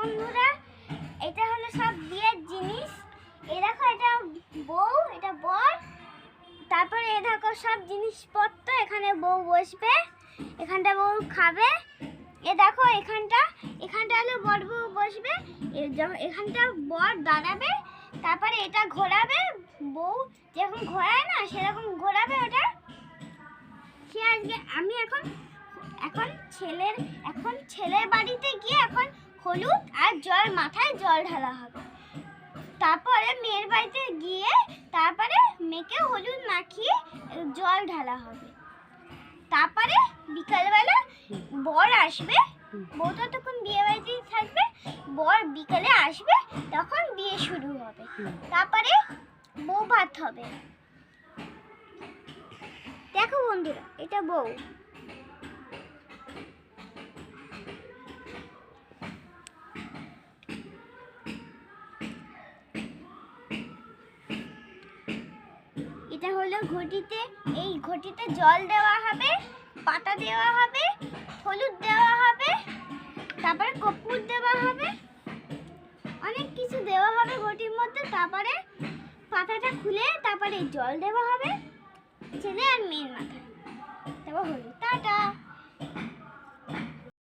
বন্ধুরা, এটা হলো সব বিয়ের জিনিস। এই দেখো, এটা বউ, এটা বর। তারপরে এই দেখো সব জিনিসপত্র। এখানে বউ বসবে, এখানটা বউ খাবে। এ দেখো এখানটা হলো বর বউ বসবে, এখানটা বর দাঁড়াবে। তারপরে এটা ঘোরাবে, বউ যেরকম ঘোরায় না সেরকম ঘোরাবে ওটা। সে আজকে আমি এখন ছেলের বাড়িতে গিয়ে এখন হলুদ আর জল, মাথায় জল ঢালা হবে। তারপরে মেয়ের বাড়িতে গিয়ে তারপরে মেয়েকে হলুদ মাখিয়ে জল ঢালা হবে। তারপরে বিকালবেলা বর আসবে, বউ তো তখন বিয়ে বাড়িতেই থাকবে, বর বিকালে আসবে, তখন বিয়ে শুরু হবে। তারপরে বউ ভাত হবে। দেখো বন্ধুরা, এটা বউ। এটা হলো ঘটিতে, এই ঘটিতে জল দেওয়া হবে, পাতা দেওয়া হবে, হলুদ দেওয়া হবে, তারপরে কর্পূর দেওয়া হবে, অনেক কিছু দেওয়া হবে ঘটির মধ্যে। তারপরে পাতাটা খুলে তারপরে জল দেওয়া হবে ছেলে আর মেয়ের মাথায়। তারপর হলুদ। টাটা।